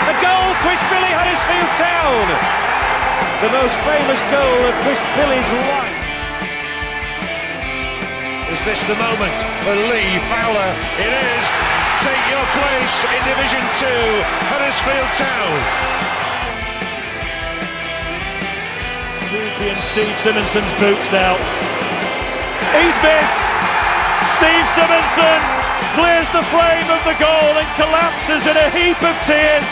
A goal, Quishbilly, Huddersfield Town. The most famous goal of Quishbilly's life. Is this the moment for Lee Fowler? It is. Take your place in Division 2, Huddersfield Town. And Steve Simonson's boots now. He's missed. Steve Simonson clears the frame of the goal and collapses in a heap of tears.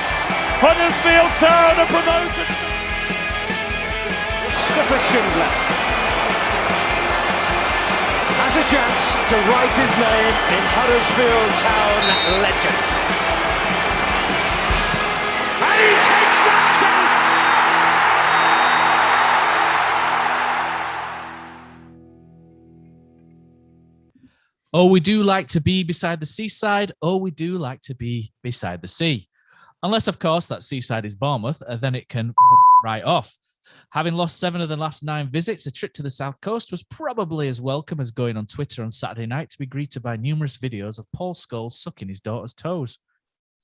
Huddersfield Town are promoted. Mustafa Schindler has a chance to write his name in Huddersfield Town legend. And he takes that chance! Oh, we do like to be beside the seaside. Oh, we do like to be beside the sea. Unless, of course, that seaside is Bournemouth, then it can right off. Having lost 7 of the last 9 visits, a trip to the South Coast was probably as welcome as going on Twitter on Saturday night to be greeted by numerous videos of Paul Scholes sucking his daughter's toes.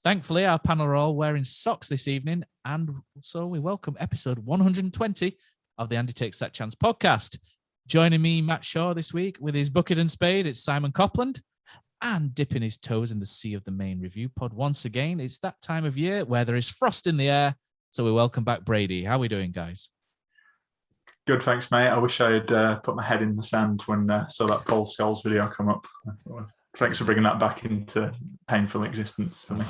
Thankfully, our panel are all wearing socks this evening, and so we welcome episode 120 of the Andy Takes That Chance podcast. Joining me, Matt Shaw, this week with his bucket and spade, it's Simon Copland. And dipping his toes in the sea of the main review pod once again, it's that time of year where there is frost in the air. So we welcome back Brady. How are we doing, guys? Good, thanks, mate. I wish I had put my head in the sand when I saw that Paul Scholes video come up. Thanks for bringing that back into painful existence for me.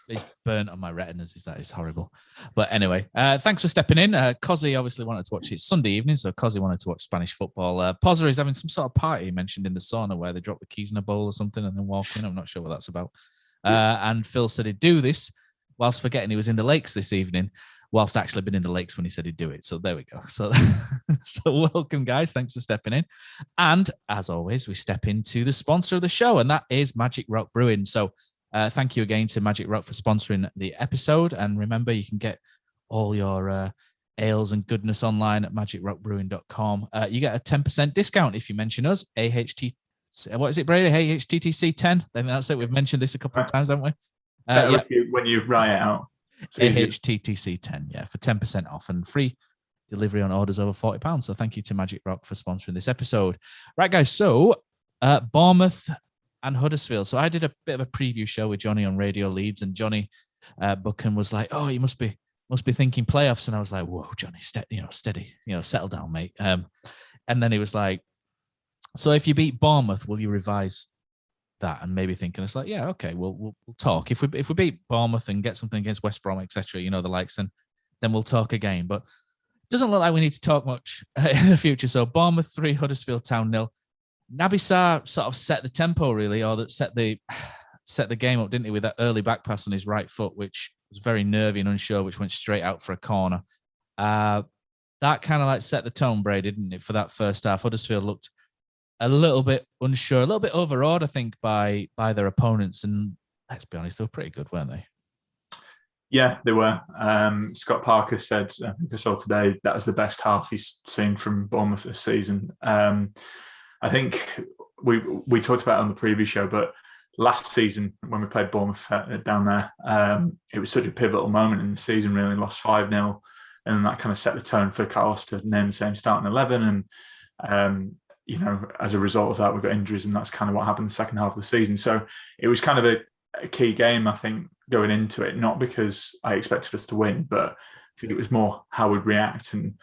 It's burnt on my retinas. It's horrible. But anyway, thanks for stepping in. Cozzy obviously wanted to watch it Sunday evening, so Cozzy wanted to watch Spanish football. Pozza is having some sort of party he mentioned in the sauna where they drop the keys in a bowl or something and then walk in. I'm not sure what that's about. And Phil said he'd do this whilst forgetting he was in the lakes this evening, whilst actually been in the lakes when he said he'd do it. So there we go. So welcome, guys. Thanks for stepping in. And as always, we step into the sponsor of the show, and that is Magic Rock Brewing. So thank you again to Magic Rock for sponsoring the episode. And remember, you can get all your ales and goodness online at magicrockbrewing.com. You get a 10% discount if you mention us, AHT. What is it, Brady? AHTTC10. I think that's it. We've mentioned this a couple of times, haven't we? When you write it out. AHTTC10, yeah, for 10% off and free delivery on orders over £40. So thank you to Magic Rock for sponsoring this episode. Right, guys, so Bournemouth and Huddersfield. So I did a bit of a preview show with Johnny on Radio Leeds, and Johnny Buchan was like, "Oh, you must be thinking playoffs," and I was like, "Whoa, Johnny, steady, settle down, mate." And then he was like, "So if you beat Bournemouth, will you revise that?" And maybe thinking, it's like, yeah, okay, we'll talk. If we beat Bournemouth and get something against West Brom, etc., the likes, then we'll talk again. But it doesn't look like we need to talk much in the future. So Bournemouth 3, Huddersfield Town 0. Naby Sarr sort of set the tempo, really, or that set the game up, didn't he, with that early back pass on his right foot, which was very nervy and unsure, which went straight out for a corner. That kind of like set the tone, Brady, didn't it, for that first half? Huddersfield looked a little bit unsure, a little bit overawed, I think, by their opponents. And let's be honest, they were pretty good, weren't they? Yeah, they were. Scott Parker said, I think I saw today, that was the best half he's seen from Bournemouth this season. I think we talked about it on the previous show, but last season when we played Bournemouth down there, it was such a pivotal moment in the season, really. Lost 5-0, and that kind of set the tone for Carlos to name the same starting 11. And as a result of that, we got injuries, and that's kind of what happened in the second half of the season. So it was kind of a key game, I think, going into it, not because I expected us to win, but I think it was more how we'd react. And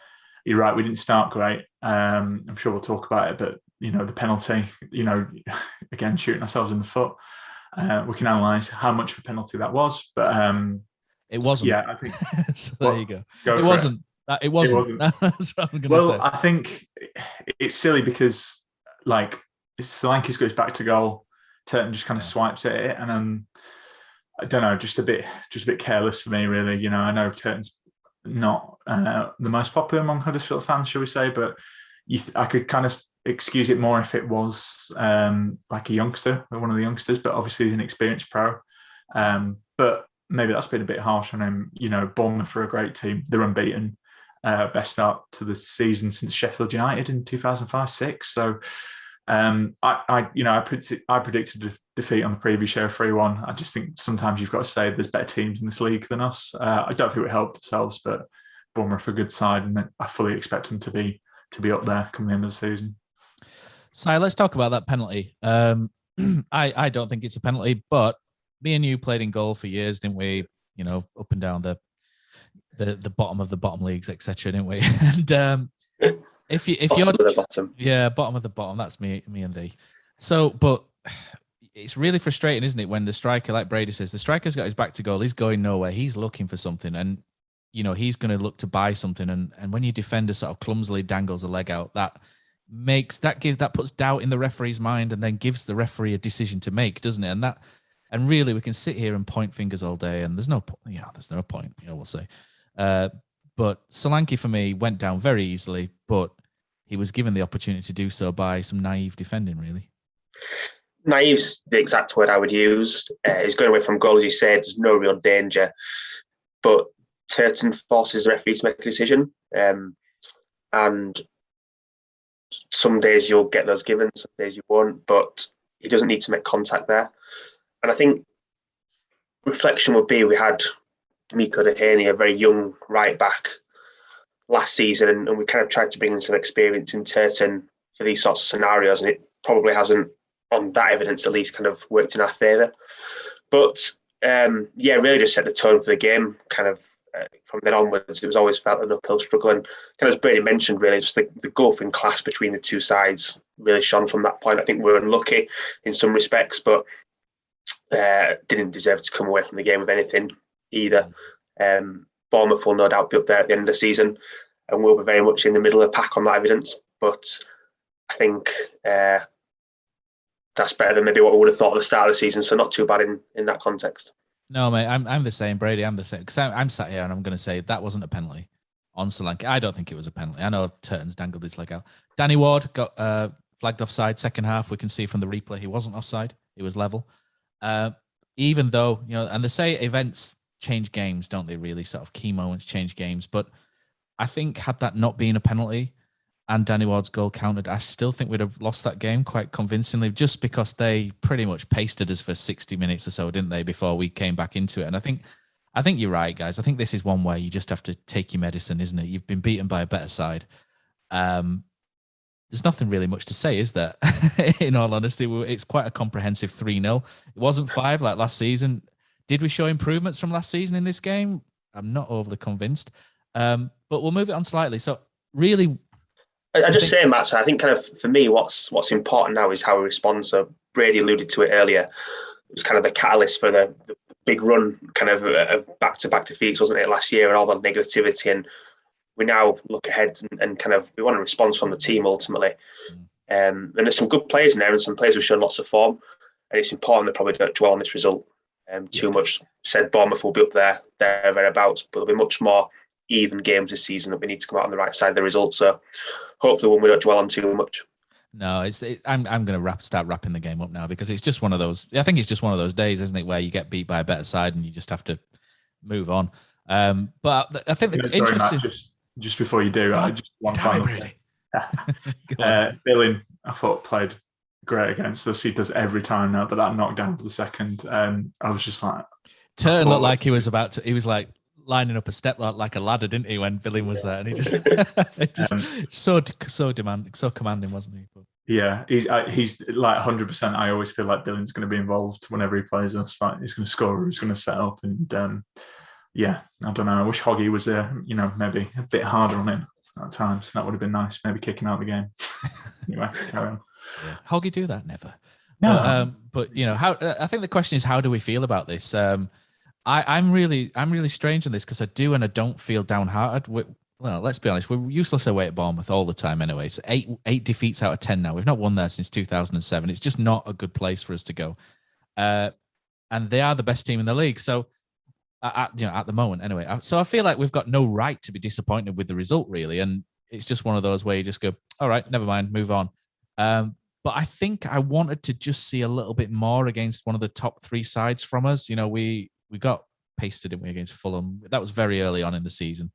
you're right, we didn't start great. I'm sure we'll talk about it, but, the penalty, again, shooting ourselves in the foot. We can analyse how much of a penalty that was, but it wasn't. Yeah, I think. So there you go. It wasn't. It wasn't. That's what I'm going to say. I think it's silly because, Solanke goes back to goal, Turton just kind of swipes at it, and I don't know, just a bit careless for me, really. I know Turton's not the most popular among Huddersfield fans, shall we say, but I could kind of excuse it more if it was like a youngster, or one of the youngsters, but obviously he's an experienced pro. But maybe that's been a bit harsh on him. Bournemouth are a great team. They're unbeaten. Best start to the season since Sheffield United in 2005-06. So I predicted a defeat on the previous show 3-1. I just think sometimes you've got to say there's better teams in this league than us. I don't think we helped ourselves, but Bournemouth are a good side, and I fully expect them to be up there come the end of the season. So let's talk about that penalty. I don't think it's a penalty, but me and you played in goal for years, didn't we? You know, up and down the bottom of the bottom leagues, etc., didn't we? And if you're the bottom, yeah, bottom of the bottom, that's me and thee. So, but it's really frustrating, isn't it, when the striker, like Brady says, the striker's got his back to goal, he's going nowhere, he's looking for something, and you know he's going to look to buy something, and when your defender sort of clumsily dangles a leg out, that puts doubt in the referee's mind, and then gives the referee a decision to make, doesn't it? And really, we can sit here and point fingers all day, and there's no point, we'll say. But Solanke, for me, went down very easily, but he was given the opportunity to do so by some naive defending, really. Naive's the exact word I would use. He's going away from goal, as you said. There's no real danger. But Turton forces the referee to make a decision. And some days you'll get those given, some days you won't. But he doesn't need to make contact there. And I think reflection would be we had Miko Dehaney, a very young right back, last season, and we kind of tried to bring in some experience in Turton for these sorts of scenarios, and it probably hasn't, on that evidence at least, kind of worked in our favour. But really just set the tone for the game. Kind of from then onwards, it was always felt an uphill struggle, and kind of as Brady mentioned, really just the gulf in class between the two sides really shone from that point. I think we were unlucky in some respects, but didn't deserve to come away from the game with anything either. Bournemouth will no doubt be up there at the end of the season, and we'll be very much in the middle of the pack on that evidence. But I think that's better than maybe what we would have thought at the start of the season, so not too bad in that context. No, mate, I'm the same, Brady. I'm the same, because I'm sat here and I'm going to say that wasn't a penalty on Solanke. I don't think it was a penalty. I know Turton's dangled his leg out. Danny Ward got flagged offside second half. We can see from the replay he wasn't offside. He was level. Even though, and they say events change games, don't they, really? Sort of key moments change games. But I think had that not been a penalty and Danny Ward's goal counted, I still think we'd have lost that game quite convincingly, just because they pretty much pasted us for 60 minutes or so, didn't they, before we came back into it. And I think you're right, guys. I think this is one where you just have to take your medicine, isn't it? You've been beaten by a better side. There's nothing really much to say, is there? In all honesty, it's quite a comprehensive 3-0. It wasn't 5 like last season. Did we show improvements from last season in this game? I'm not overly convinced. But we'll move it on slightly. So really, I just say, Matt, so I think kind of for me, what's important now is how we respond. So Brady alluded to it earlier. It was kind of the catalyst for the big run kind of back-to-back defeats, wasn't it, last year, and all that negativity. And we now look ahead and kind of, we want a response from the team ultimately. And there's some good players in there and some players who've shown lots of form. And it's important they probably don't dwell on this result too much. Said Bournemouth will be up there, thereabouts, but there'll be much more even games this season that we need to come out on the right side of the result. So hopefully we don't dwell on too much. No, I'm going to start wrapping the game up now, because it's just one of those. I think it's just one of those days, isn't it, where you get beat by a better side and you just have to move on. But I think the interesting. Matt, just before you do, just one final thing. Billing, I thought, played great against us. He does every time now, but that knockdown for the second, I was just like, Turton looked like he was about to. He was like lining up a step like a ladder, didn't he, when Billing was there? And he just, so demanding, so commanding, wasn't he? But, yeah, he's like 100%. I always feel like Billing's going to be involved whenever he plays us. Like he's going to score, he's going to set up, and yeah, I don't know. I wish Hoggy was maybe a bit harder on him at times. That would have been nice. Maybe kick him out of the game. Anyway, carry on. Yeah. Hoggy do that? Never. No. But how? I think the question is, how do we feel about this? I'm really strange on this, because I do and I don't feel downhearted. Well, let's be honest, we're useless away at Bournemouth all the time anyway. So 8 defeats out of 10 now. We've not won there since 2007. It's just not a good place for us to go. And they are the best team in the league. So at the moment anyway. So I feel like we've got no right to be disappointed with the result, really. And it's just one of those where you just go, all right, never mind, move on. But I think I wanted to just see a little bit more against one of the top 3 sides from us. We got pasted, didn't we, against Fulham? That was very early on in the season.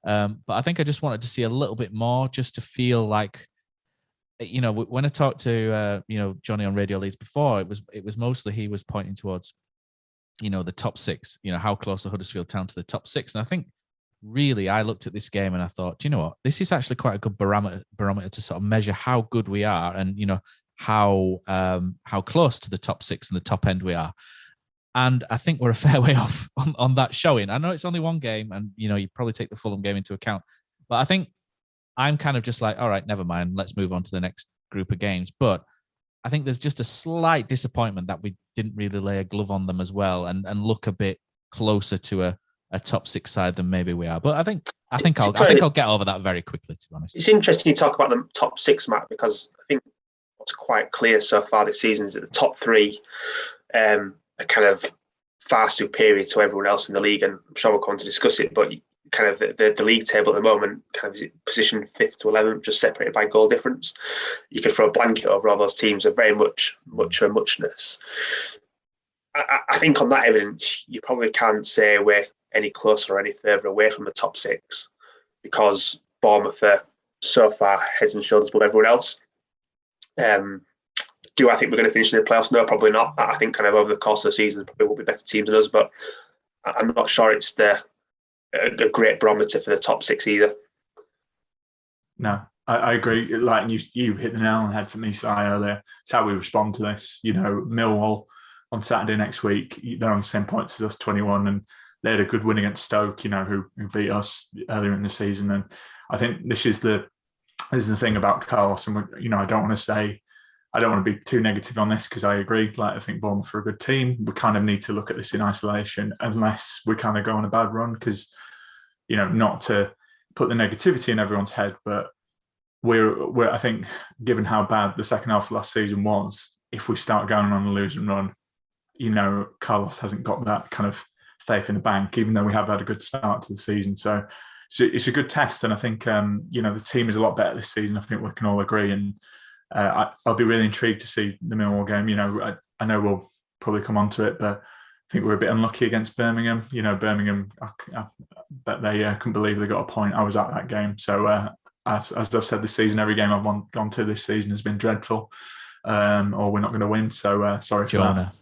But I think I just wanted to see a little bit more, just to feel like when I talked to Johnny on Radio Leeds before, it was mostly he was pointing towards the top six. How close are Huddersfield Town to the top six? And I think really I looked at this game and I thought, do you know what, this is actually quite a good barometer to sort of measure how good we are, and how close to the top six and the top end we are. And I think we're a fair way off on that showing. I know it's only one game, and you probably take the Fulham game into account, but I think I'm kind of just like, all right, never mind, let's move on to the next group of games. But I think there's just a slight disappointment that we didn't really lay a glove on them as well, and look a bit closer to a top six side than maybe we are. But I think I'll get over that very quickly, to be honest. It's interesting you talk about the top six, Matt, because I think what's quite clear so far this season is that the top three are kind of far superior to everyone else in the league, and I'm sure we'll come on to discuss it, but kind of the league table at the moment kind of position 5th to 11th, just separated by goal difference. You could throw a blanket over all those teams of very much a muchness. I think on that evidence, you probably can't say we're any closer or any further away from the top six, because Bournemouth are so far heads and shoulders above everyone else. Do I think we're going to finish in the playoffs? No, probably not. I think kind of over the course of the season, probably will be better teams than us, but I'm not sure it's a great barometer for the top six either. No, I agree. Like you hit the nail on the head for me, Si, earlier. It's how we respond to this. Millwall on Saturday next week, they're on the same points as us, 21, and they had a good win against Stoke, who beat us earlier in the season. And I think this is the thing about Carlos, and I don't want to be too negative on this, because I agree. Like, I think Bournemouth are a good team. We kind of need to look at this in isolation, unless we kind of go on a bad run, because, not to put the negativity in everyone's head, but we're I think, given how bad the second half of last season was, if we start going on a losing run, Carlos hasn't got that kind of faith in the bank, even though we have had a good start to the season. So it's a good test, and I think the team is a lot better this season. I think we can all agree, and I'll be really intrigued to see the Millwall game. I know we'll probably come on to it, but I think we're a bit unlucky against Birmingham. Birmingham, I bet they couldn't believe they got a point. I was at that game. So as I've said this season, every game I've gone to this season has been dreadful, or we're not going to win. So sorry for that.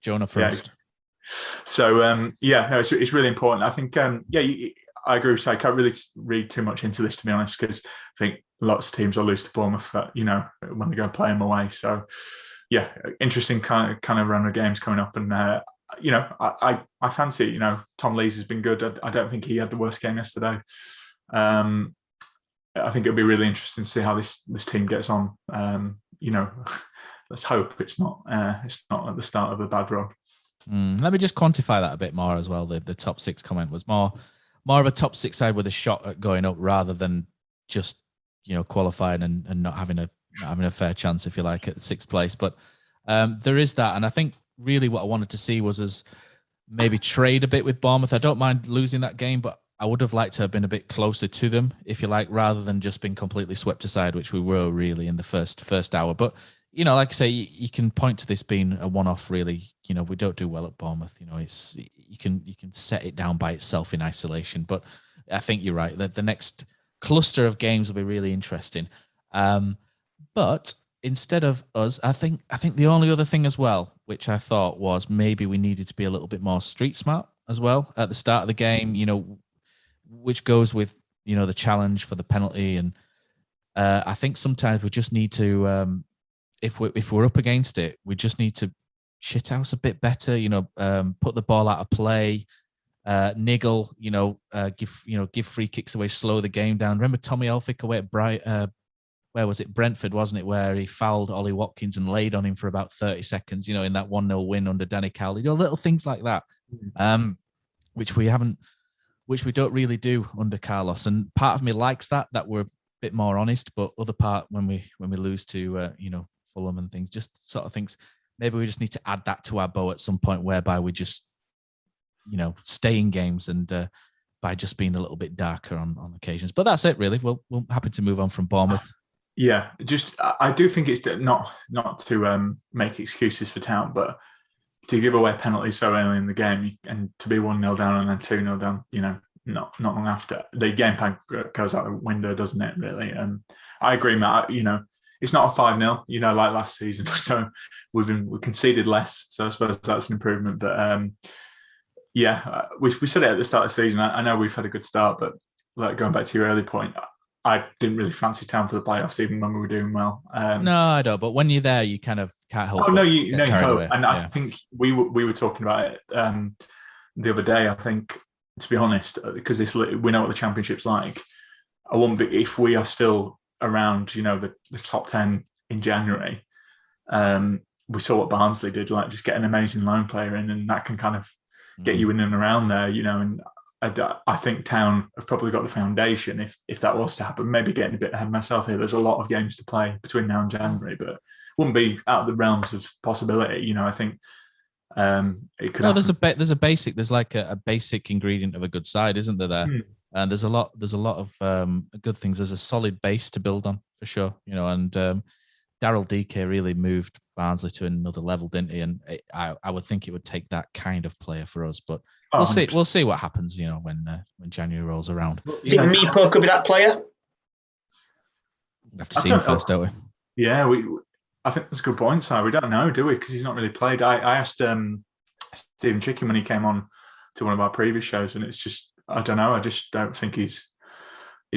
Jonah first. Yeah. So it's really important. I think I agree with you. I can't really read too much into this, to be honest, because I think lots of teams will lose to Bournemouth, when they go and play them away. So, yeah, interesting kind of run of games coming up. And, I fancy it. Tom Lees has been good. I don't think he had the worst game yesterday. I think it'll be really interesting to see how this team gets on. Let's hope it's not at the start of a bad run. Let me just quantify that a bit more as well. The top six comment was more of a top six side with a shot at going up, rather than just qualifying and not having a fair chance, if you like, at sixth place. But there is that, and I think really what I wanted to see was us maybe trade a bit with Bournemouth. I don't mind losing that game, but I would have liked to have been a bit closer to them, if you like, rather than just being completely swept aside, which we were really in the first hour. But like I say, you can point to this being a one-off. Really, we don't do well at Bournemouth. It's you can set it down by itself in isolation. But I think you're right. The next cluster of games will be really interesting. But instead of us, I think the only other thing as well, which I thought was maybe we needed to be a little bit more street smart as well at the start of the game. Which goes with the challenge for the penalty, and I think sometimes we just need to. If we're up against it, we just need to shithouse a bit better. Put the ball out of play, niggle. Give free kicks away, slow the game down. Remember Tommy Elphick away at where was it? Brentford, wasn't it? Where he fouled Ollie Watkins and laid on him for about 30 seconds. In that 1-0 win under Danny Cowley. Little things like that, which we don't really do under Carlos. And part of me likes that we're a bit more honest, but other part when we lose to Fulham and things, just sort of thinks maybe we just need to add that to our bow at some point, whereby we just stay in games and by just being a little bit darker on occasions. But that's it really. We're happy to move on from Bournemouth. Yeah, I do think it's not to make excuses for Town, but to give away penalties so early in the game and to be 1-0 down and then 2-0 down, not long after, the game plan goes out the window, doesn't it? Really, I agree, Matt. it's not a 5-0, like last season. So we conceded less. So I suppose that's an improvement. But we said it at the start of the season. I know we've had a good start, but like going back to your early point, I didn't really fancy Town for the playoffs, even when we were doing well. No, I don't. But when you're there, you kind of can't help. Oh no, you hope. Away. And I think we were talking about it the other day. I think, to be honest, because we know what the championship's like. I wouldn't be if we are still around, the top 10 in January. We saw what Barnsley did, like just get an amazing loan player in, and that can kind of get you in and around there, And I think Town have probably got the foundation if that was to happen. Maybe getting a bit ahead of myself here. There's a lot of games to play between now and January, but wouldn't be out of the realms of possibility. I think it could. No, there's a basic. There's like a basic ingredient of a good side, isn't there? And there's a lot of good things. There's a solid base to build on for sure. And Daryl DK really moved Barnsley to another level, didn't he? And I would think it would take that kind of player for us, but we'll see. We'll see what happens, when January rolls around. You think Meepo could be that player? We have to see him first, don't we? Yeah, I think that's a good point, Si. We don't know, do we? Because he's not really played. I asked Stephen Chicken when he came on to one of our previous shows, and it's just, I don't know. I just don't think he's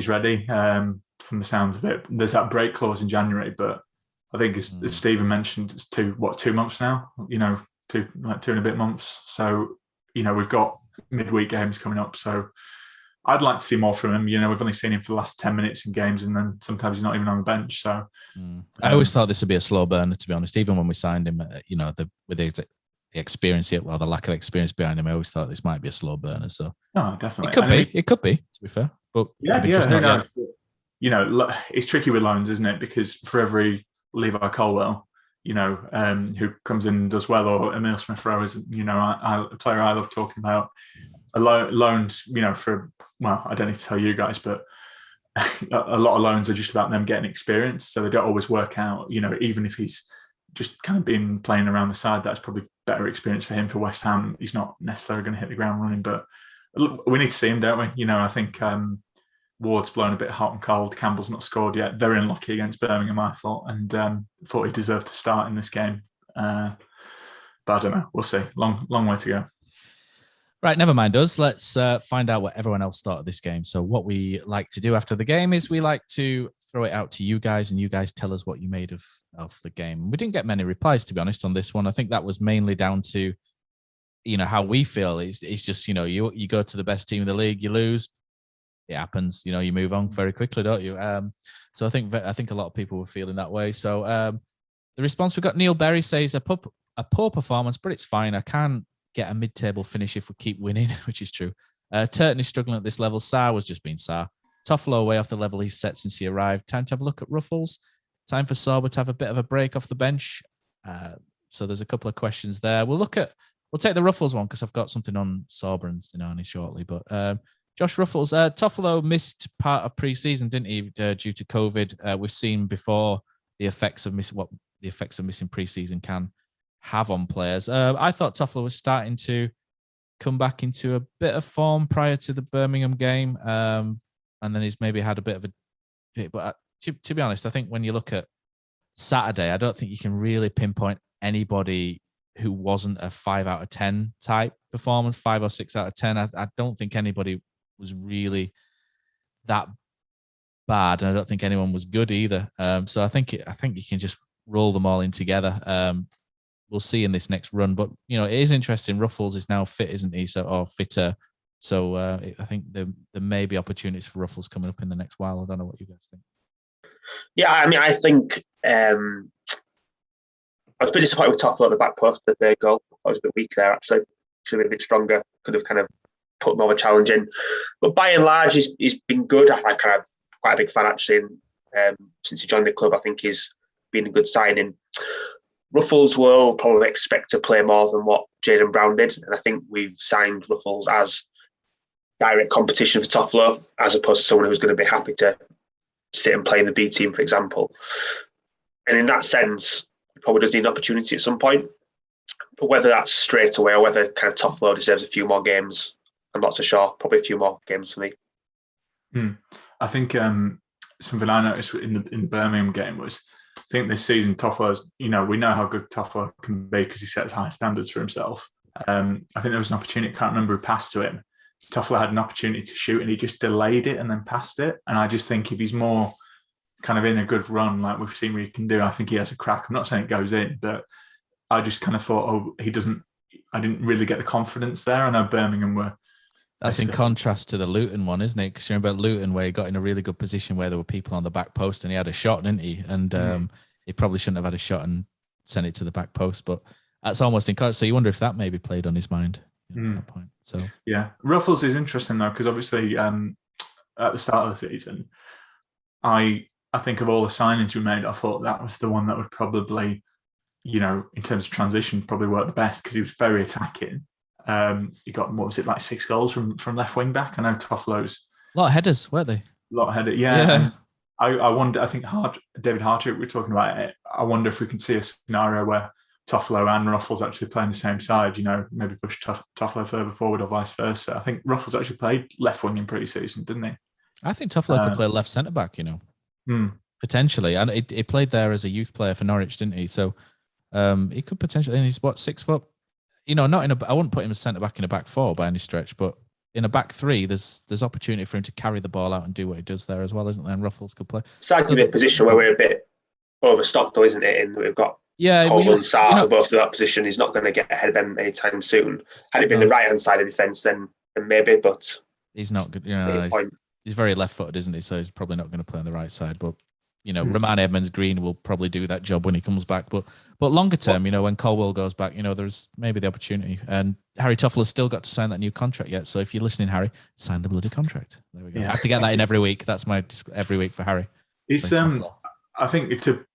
ready from the sounds of it. There's that break clause in January, but I think as Stephen mentioned, it's 2 months now, 2 and a bit months. So, we've got midweek games coming up. So I'd like to see more from him. We've only seen him for the last 10 minutes in games, and then sometimes he's not even on the bench. So I always thought this would be a slow burner, to be honest. Even when we signed him, with the experience yet, the lack of experience behind him, I always thought this might be a slow burner. So no, definitely. It could be, to be fair. But it's tricky with loans, isn't it? Because for every Levi Colwell, who comes in and does well, or Emil Smith-Rowe is, a player I love talking about. Loans, I don't need to tell you guys, but a lot of loans are just about them getting experience, so they don't always work out. Even if he's just kind of been playing around the side, that's probably better experience for him for West Ham. He's not necessarily going to hit the ground running, but we need to see him, don't we? I think Ward's blown a bit hot and cold. Campbell's not scored yet. Very unlucky against Birmingham, I thought, and thought he deserved to start in this game. But I don't know. We'll see. Long way to go. Right, never mind us. Let's find out what everyone else thought of this game. So what we like to do after the game is we like to throw it out to you guys, and you guys tell us what you made of the game. We didn't get many replies, to be honest, on this one. I think that was mainly down to, how we feel. It's just, you go to the best team in the league, you lose. It happens, you move on very quickly, don't you? So I think a lot of people were feeling that way. So the response we got, Neil Berry says a poor performance, but it's fine. I can't get a mid-table finish if we keep winning, which is true. Turton is struggling at this level. Sarr was just being Sarr. Toffolo way off the level he's set since he arrived. Time to have a look at Ruffles. Time for Sorba to have a bit of a break off the bench. So there's a couple of questions there. We'll take the Ruffles one because I've got something on Sorba and Sinani shortly, but. Josh Ruffles, Toffolo missed part of pre-season, didn't he, due to COVID? We've seen before the effects of missing pre-season can have on players. I thought Toffolo was starting to come back into a bit of form prior to the Birmingham game, and then he's maybe had a bit of a. But to be honest, I think when you look at Saturday, I don't think you can really pinpoint anybody who wasn't a 5 out of 10 type performance, 5 or 6 out of 10. I don't think anybody was really that bad, and I don't think anyone was good either. So I think you can just roll them all in together. We'll see in this next run, but it is interesting. Ruffles is now fit, isn't he? Or fitter. So I think there may be opportunities for Ruffles coming up in the next while. I don't know what you guys think. Yeah, I think I was a bit disappointed with Toffolo at the back post, the third goal. I was a bit weak there, actually. Should have been a bit stronger. Could have kind of put more of a challenge in. But by and large, he's been good. I'm kind of quite a big fan, actually. Since he joined the club, I think he's been a good signing. Ruffles will probably expect to play more than what Jayden Brown did. And I think we've signed Ruffles as direct competition for Toffolo, as opposed to someone who's going to be happy to sit and play in the B team, for example. And in that sense, he probably does need an opportunity at some point. But whether that's straight away or whether kind of Toffolo deserves a few more games, I'm not so sure. Probably a few more games for me. I think something I noticed in the Birmingham game was think this season Toffolo's, we know how good Toffolo can be because he sets high standards for himself. I think there was an opportunity, I can't remember who passed to him. Toffolo had an opportunity to shoot and he just delayed it and then passed it. And I just think if he's more kind of in a good run, like we've seen what he can do, I think he has a crack. I'm not saying it goes in, but I just kind of thought, I didn't really get the confidence there. I know Birmingham were. That's in contrast to the Luton one, isn't it? Because you remember Luton where he got in a really good position where there were people on the back post and he had a shot, didn't he? And he probably shouldn't have had a shot and sent it to the back post, but that's almost in contrast. So you wonder if that maybe played on his mind at that point. So yeah, Ruffles is interesting though, because obviously at the start of the season, I think of all the signings we made, I thought that was the one that would probably, in terms of transition, probably work the best because he was very attacking. He got, what was it, like 6 goals from left wing back? I know Toffolo's a lot of headers, weren't they? A lot of headers, yeah. I wonder, I think David Hartrick, we're talking about it. I wonder if we can see a scenario where Toffolo and Ruffles actually playing the same side, maybe push Toffolo further forward or vice versa. I think Ruffles actually played left wing in pre-season, didn't he? I think Toffolo could play left centre back, potentially. And he played there as a youth player for Norwich, didn't he? So he could potentially, and he's 6 foot. Not in I wouldn't put him as centre back in a back 4 by any stretch, but in a back 3, there's opportunity for him to carry the ball out and do what he does there as well, isn't there? And Ruffles could play. It's actually a position where we're a bit overstocked, though, isn't it? In that we've got Cole and Sarr both to that position. He's not going to get ahead of them anytime soon. Had it been the right hand side of the defence, then maybe. But he's not good. He's very left footed, isn't he? So he's probably not going to play on the right side. But Roman Edmonds-Green will probably do that job when he comes back. But longer term, when Colwell goes back, there's maybe the opportunity. And Harry Toffolo's still got to sign that new contract yet. So if you're listening, Harry, sign the bloody contract. There we go. Yeah. I have to get that in every week. That's my every week for Harry. It's I think to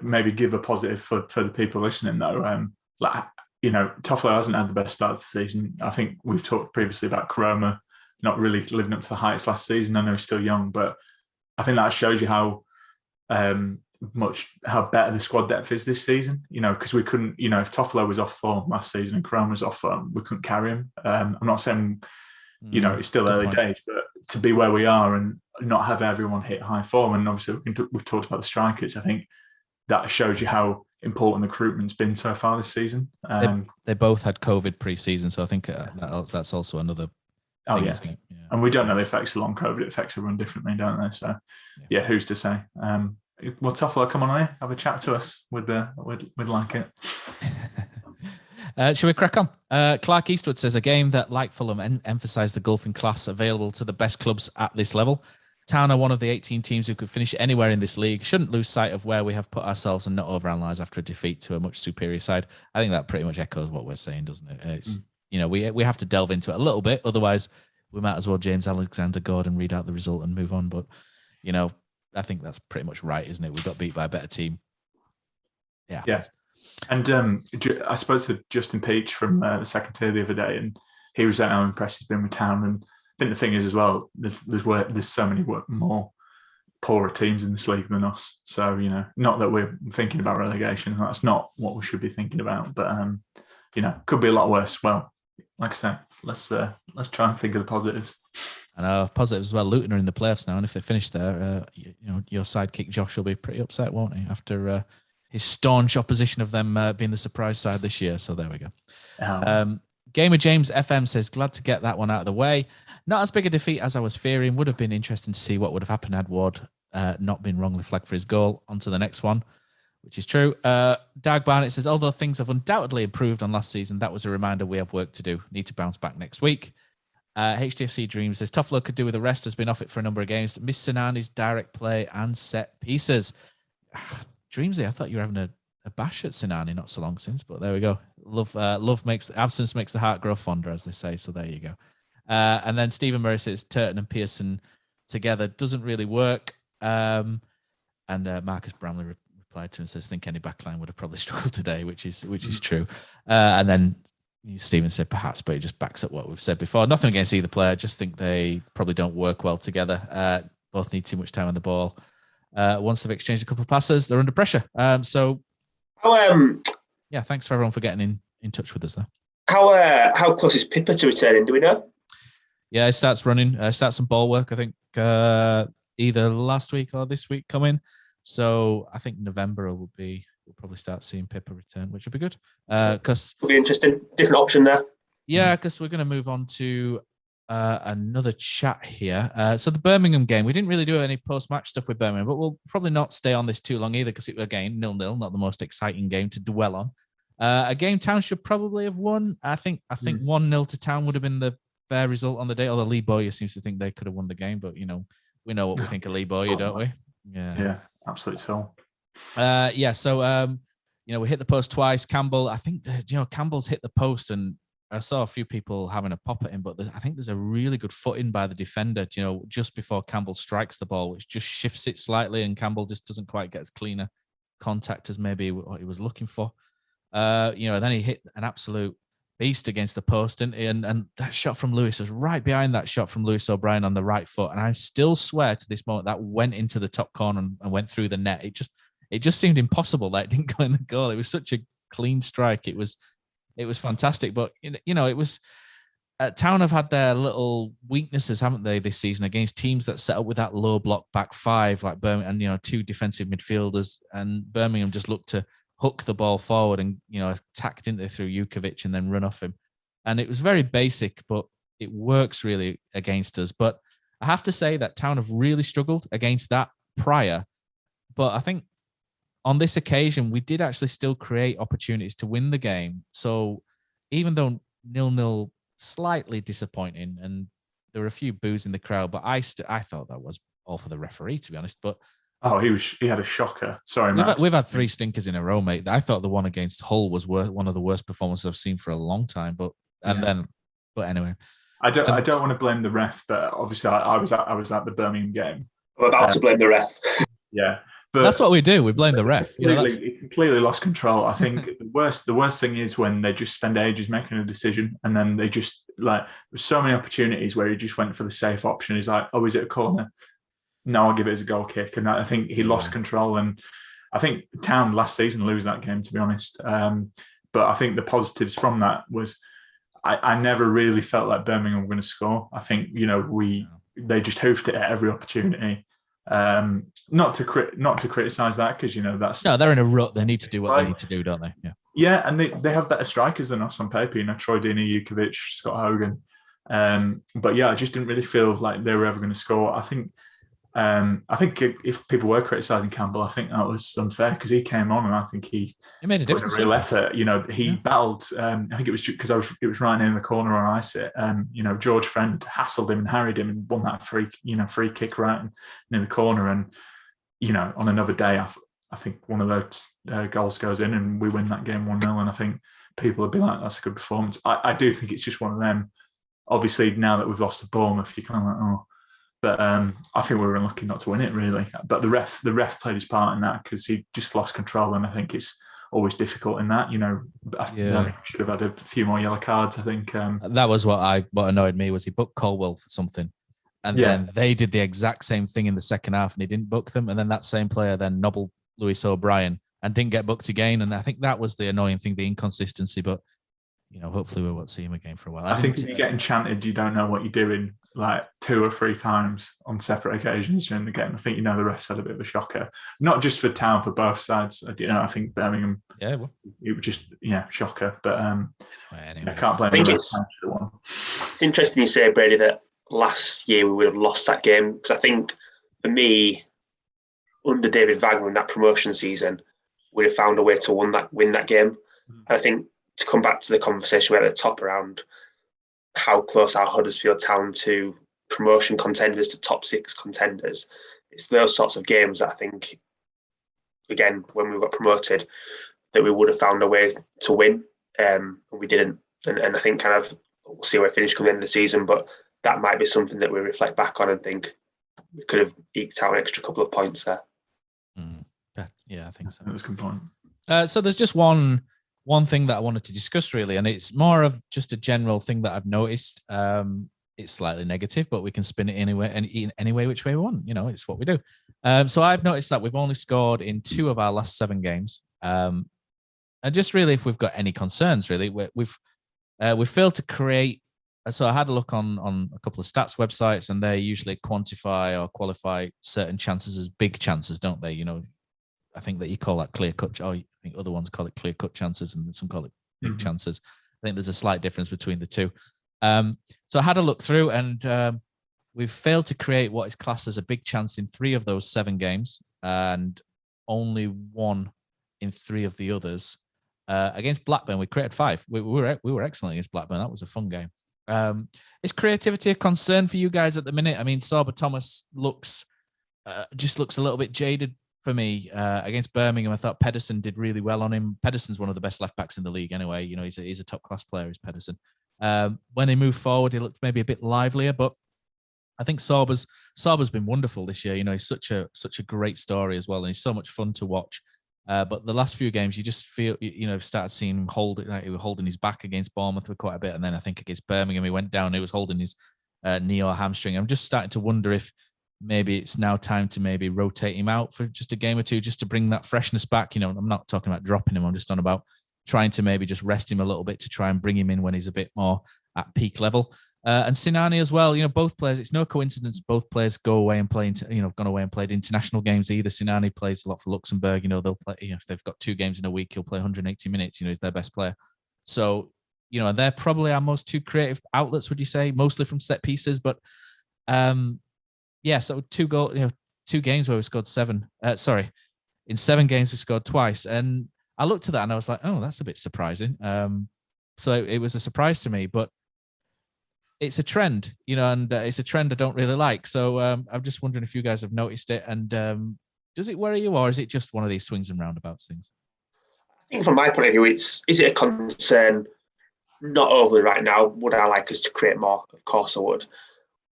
maybe give a positive for the people listening though, Toffolo hasn't had the best start of the season. I think we've talked previously about Koroma not really living up to the heights last season. I know he's still young, but I think that shows you how better the squad depth is this season, because we couldn't, if Toffolo was off form last season and Koroma was off form, we couldn't carry him. I'm not saying, it's still early days, but to be where we are and not have everyone hit high form, and obviously we've talked about the strikers, I think that shows you how important the recruitment's been so far this season. They both had COVID pre-season, so I think that's also another thing, isn't it? Yeah. And we don't know the effects of long COVID. It affects everyone differently, don't they? So, yeah, who's to say? Will Toffolo come on here, have a chat to us? We'd like it. Shall we crack on? Clark Eastwood says, a game that, like Fulham, emphasised the golfing class available to the best clubs at this level. Town are one of the 18 teams who could finish anywhere in this league. Shouldn't lose sight of where we have put ourselves and not overanalyze after a defeat to a much superior side. I think that pretty much echoes what we're saying, doesn't it? It's we have to delve into it a little bit. Otherwise, we might as well James Alexander-Gordon read out the result and move on. But, I think that's pretty much right, isn't it? We got beat by a better team. Yeah. And I spoke to Justin Peach from the second tier the other day, and he was saying how impressed he's been with Town. And I think the thing is as well, there's so many more poorer teams in this league than us. So, not that we're thinking about relegation. That's not what we should be thinking about. But, could be a lot worse. Well, like I said, let's try and think of the positives. I know, positives as well. Luton are in the playoffs now, and if they finish there, your sidekick Josh will be pretty upset, won't he? After his staunch opposition of them being the surprise side this year. So there we go. Gamer James FM says, glad to get that one out of the way. Not as big a defeat as I was fearing. Would have been interesting to see what would have happened had Ward not been wrongly flagged for his goal. On to the next one, which is true. Doug Barnett says, although things have undoubtedly improved on last season, that was a reminder we have work to do. Need to bounce back next week. HDFC Dreams says, Toffolo could do with the rest, has been off it for a number of games. Miss Sinani's direct play and set pieces. Dreamsy, I thought you were having a bash at Sinani not so long since, but there we go. Absence makes the heart grow fonder, as they say. So there you go. And then Stephen Murray says Turton and Pearson together doesn't really work. And Marcus Bramley replied to him and says, think any backline would have probably struggled today, which is true. And then Stephen said perhaps, but he just backs up what we've said before. Nothing against either player. Just think they probably don't work well together. Both need too much time on the ball. Once they've exchanged a couple of passes, they're under pressure. Thanks for everyone for getting in touch with us there. How close is Pippa to returning? Do we know? Yeah, he starts running. Starts some ball work. I think either last week or this week coming. So I think November we'll probably start seeing Pippa return, which will be good. Because Will be interesting. Different option there. yeah, because we're going to move on to another chat here. So the Birmingham game, we didn't really do any post-match stuff with Birmingham, but we'll probably not stay on this too long either because it again 0-0, not the most exciting game to dwell on. A game Town should probably have won. I think 1-0 to Town would have been the fair result on the day. Although Lee Bowyer seems to think they could have won the game, but we know what we think of Lee Bowyer, don't we? Yeah, absolutely so. So we hit the post twice. Campbell, I think Campbell's hit the post, and I saw a few people having a pop at him, but I think there's a really good foot in by the defender, just before Campbell strikes the ball, which just shifts it slightly, and Campbell just doesn't quite get as clean a contact as maybe what he was looking for. Then he hit an absolute beast against the post, and that shot from Lewis was right behind that shot from Lewis O'Brien on the right foot, and I still swear to this moment that went into the top corner and went through the net. It just seemed impossible that it didn't go in the goal. It was such a clean strike. It was fantastic, but it was Town have had their little weaknesses, haven't they, this season against teams that set up with that low block back five like Birmingham, and two defensive midfielders, and Birmingham just looked to hook the ball forward and attack, didn't they, through Jukovic and then run off him. And it was very basic, but it works really against us. But I have to say that Town have really struggled against that prior. But I think on this occasion, we did actually still create opportunities to win the game. So even though 0-0 slightly disappointing, and there were a few boos in the crowd, but I thought that was all for the referee, to be honest. But he had a shocker. Sorry, Matt. We've had 3 stinkers in a row, mate. I thought the one against Hull was one of the worst performances I've seen for a long time. But anyway, I don't want to blame the ref, but obviously I was at the Birmingham game. I'm about to blame the ref. Yeah. But that's what we do. We blame the ref. He completely lost control. I think the worst thing is when they just spend ages making a decision, and then they just there's so many opportunities where he just went for the safe option. He's like, oh, is it a corner? No, I'll give it as a goal kick. And I think he lost control. And I think Town last season lose that game, to be honest. But I think the positives from that was I never really felt like Birmingham were going to score. I think they just hoofed it at every opportunity. Not to criticize that, because that's they're in a rut. They need to do what they need to do, don't they? Yeah, and they have better strikers than us on paper. Troy Deeney, Jukovic, Scott Hogan. But yeah, I just didn't really feel like they were ever going to score. I think if people were criticising Campbell, I think that was unfair, because he came on and I think he made a difference. A real effort. He battled. I think it was because it was right in the corner where I sit. George Friend hassled him and harried him and won that free kick right in the corner. And on another day, I think one of those goals goes in and we win that game 1-0. And I think people would be like, "That's a good performance." I do think it's just one of them. Obviously, now that we've lost to Bournemouth, you're kind of like, oh. But I think we were unlucky not to win it, really. But the ref played his part in that, because he just lost control, and I think it's always difficult in that. I think he should have had a few more yellow cards. I think that was what annoyed me, was he booked Colwell for something, and then they did the exact same thing in the second half, and he didn't book them, and then that same player then nobbled Lewis O'Brien and didn't get booked again, and I think that was the annoying thing, the inconsistency. But hopefully we won't see him again for a while. I think if you get enchanted, you don't know what you're doing like 2 or 3 times on separate occasions during the game. I think the refs had a bit of a shocker, not just for Town, for both sides. I think Birmingham, it was just shocker. But anyway, I can't blame. I think it's interesting you say, Brady, that last year we would have lost that game, because I think for me, under David Wagner in that promotion season, we'd have found a way to win that game. And I think, to come back to the conversation we had at the top around how close are Huddersfield Town to promotion contenders, to top 6 contenders, it's those sorts of games that I think, again, when we got promoted, that we would have found a way to win, and we didn't. And I think we'll see where we finish come the end of the season, but that might be something that we reflect back on and think we could have eked out an extra couple of points there. Yeah, I think so. That's a good point. So there's just one thing that I wanted to discuss, really, and it's more of just a general thing that I've noticed. It's slightly negative, but we can spin it any way which way we want. It's what we do. So I've noticed that we've only scored in 2 of our last 7 games. And just really, if we've got any concerns, really, we've failed to create. So I had a look on a couple of stats websites, and they usually quantify or qualify certain chances as big chances, don't they? I think that you call that clear cut. I think other ones call it clear cut chances, and some call it big chances. I think there's a slight difference between the two. So I had a look through, and we've failed to create what is classed as a big chance in 3 of those 7 games, and only 1 in 3 of the others. Against Blackburn, we created 5. We were excellent against Blackburn. That was a fun game. Is creativity a concern for you guys at the minute? I mean, Sorba Thomas just looks a little bit jaded for me. Against Birmingham, I thought Pedersen did really well on him. Pedersen's one of the best left backs in the league anyway. You know, he's a top class player, is Pedersen. When he moved forward, he looked maybe a bit livelier, but I think Sorba's been wonderful this year. You know, he's such a great story as well, and he's so much fun to watch. But the last few games, you just feel, you know, started seeing him he was holding his back against Bournemouth for quite a bit, and then I think against Birmingham he went down. He was holding his knee or hamstring. I'm just starting to wonder if maybe it's now time to maybe rotate him out for just a game or two, just to bring that freshness back. You know, I'm not talking about dropping him. I'm just on about trying to maybe just rest him a little bit to try and bring him in when he's a bit more at peak level. And Sinani as well. You know, both players. It's no coincidence both players go away and play. Gone away and played international games. Either Sinani plays a lot for Luxembourg. You know, they'll play. You know, if they've got 2 games in a week, he'll play 180 minutes. You know, he's their best player. So, you know, they're probably our most 2 creative outlets. Would you say, mostly from set pieces? But yeah. So 2 goals. You know, 2 games where we scored 7. In 7 games we scored twice, and I looked at that and I was like, oh, that's a bit surprising. So it was a surprise to me, but it's a trend, you know, and it's a trend I don't really like. So I'm just wondering if you guys have noticed it, and does it worry you, or is it just one of these swings and roundabouts things? I think from my point of view, is it a concern? Not overly right now. Would I like us to create more? Of course I would.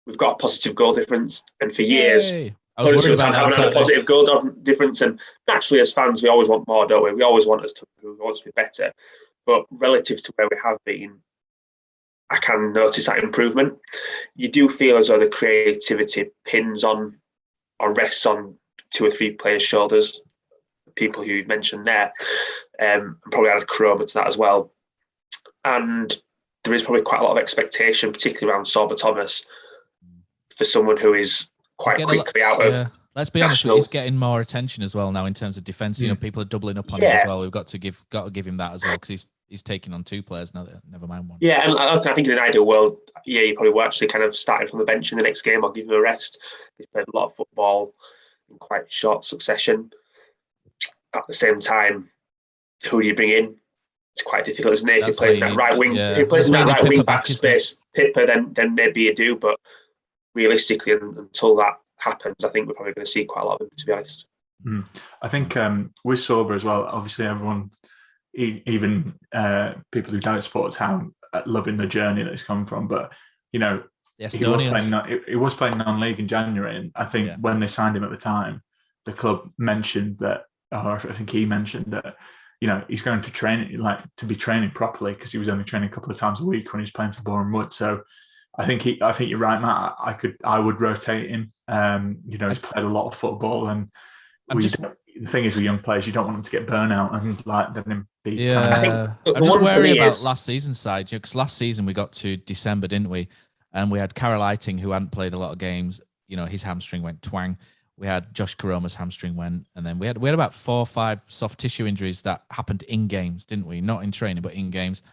We've got a positive goal difference, and for years, I was worried about having a positive goal difference, and naturally as fans, we always want more, don't we? We always want us to improve, we want us to be better. But relative to where we have been, I can notice that improvement. You do feel as though the creativity pins on or rests on 2 or 3 players' shoulders, the people who you mentioned there, and probably added Koroma to that as well. And there is probably quite a lot of expectation, particularly around Sorba Thomas, for someone who is quite quickly out of. Let's be honest, he's getting more attention as well now in terms of defence. You know, people are doubling up on him as well. We've got to give him that as well, because he's taking on 2 players now. Never mind 1. Yeah, and I think in an ideal world, he probably will actually kind of starting from the bench in the next game. I'll give him a rest. He's played a lot of football in quite short succession. At the same time, who do you bring in? It's quite difficult, isn't it? If he plays in that right wing, if he plays in that right wing back space, Pippa, then maybe you do. But realistically, until that happens, I think we're probably going to see quite a lot of him, to be honest. I think with Sorba as well, obviously everyone, even people who don't support Town, loving the journey that it's come from. But, you know, he was playing non-league in January, and I think when they signed him at the time, the club mentioned that, or I think he mentioned that, you know, he's going to train, like, to be training properly, because he was only training a couple of times a week when he was playing for Boreham Wood. So I think you're right, Matt. I would rotate him. You know, he's played a lot of football, and the thing is with young players, you don't want them to get burnout and like them be. Yeah, I'm just worried about last season's side, because last season we got to December, didn't we? And we had Carol Eiting, who hadn't played a lot of games. You know, his hamstring went twang. We had Josh Koroma's hamstring went, and then we had about 4 or 5 soft tissue injuries that happened in games, didn't we? Not in training, but in games.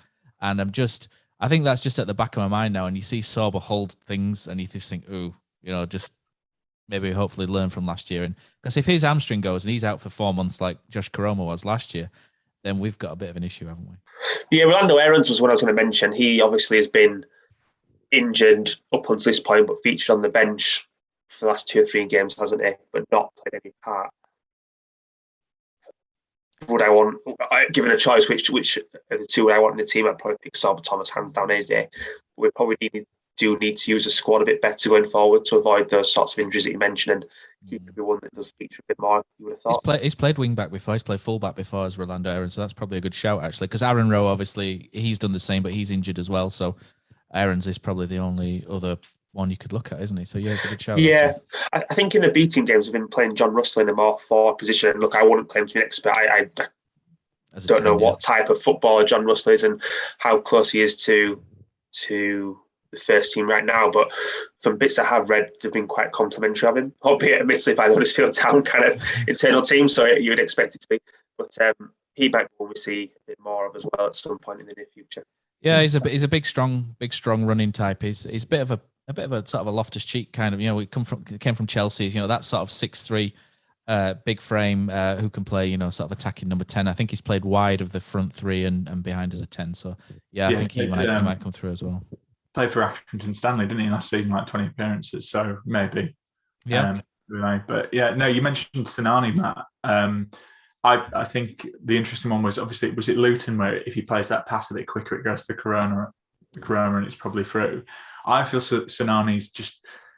And I think that's just at the back of my mind now. And you see Sorba hold things, and you just think, ooh, you know, just maybe hopefully learn from last year. And because if his hamstring goes and he's out for 4 months like Josh Koroma was last year, then we've got a bit of an issue, haven't we? Yeah, Rolando Aarons was what I was going to mention. He obviously has been injured up until this point, but featured on the bench for the last 2 or 3 games, hasn't he? But not played any part. Would I want, given a choice, which of the 2 I want in the team, I'd probably pick Sorba Thomas hands down any day. We probably do need to use the squad a bit better going forward to avoid those sorts of injuries that you mentioned, and he could be one that does feature a bit more, you would have thought. He's played wing back before, he's played full back before as Rolando Aarons, so that's probably a good shout, actually, because Aaron Rowe, obviously, he's done the same, but he's injured as well, so Aarons is probably the only other one you could look at, isn't he? So yeah, it's a good shout. Yeah, I think in the B team games, we've been playing John Russell in a more forward position, and look, I wouldn't claim to be an expert. I don't know what type of footballer John Russell is and how close he is to the first team right now, but from bits I have read, they've been quite complimentary of him, albeit admittedly by the Huddersfield Town kind of internal team, so you would expect it to be. But he might be one we see a bit more of as well at some point in the near future. Yeah, he's a big strong running type. He's a bit of a sort of a Loftus-Cheek kind of. We came from Chelsea. That sort of 6'3", big frame who can play. Sort of attacking number 10. I think he's played wide of the front three and behind as a 10. So I think he might come through as well. Played for Accrington Stanley, didn't he, last season, like 20 appearances? So maybe. Yeah. But yeah, no, you mentioned Sinani, Matt. I think the interesting one was obviously, was it Luton, where if he plays that pass a bit quicker, it goes to the Corona and it's probably through. I feel Sinani's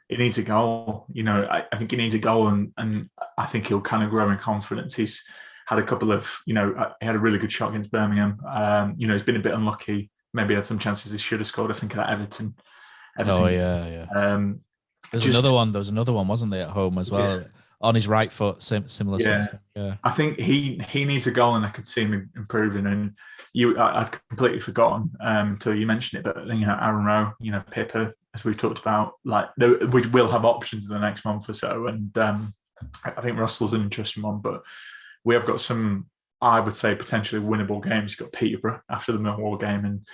he needs a goal. I think he needs a goal, and I think he'll kind of grow in confidence. He's had a couple of, he had a really good shot against Birmingham. He's been a bit unlucky. Maybe had some chances he should have scored. I think at Everton. Oh yeah. There was another one, wasn't there, at home as well? Yeah. On his right foot, similar. Yeah. Yeah. I think he needs a goal, and I could see him improving. And I'd completely forgotten until you mentioned it. But Aaron Rowe, Pippa, as we talked about, we will have options in the next month or so. And I think Russell's an interesting one, but we have got some, I would say, potentially winnable games. You've got Peterborough after the Millwall game, and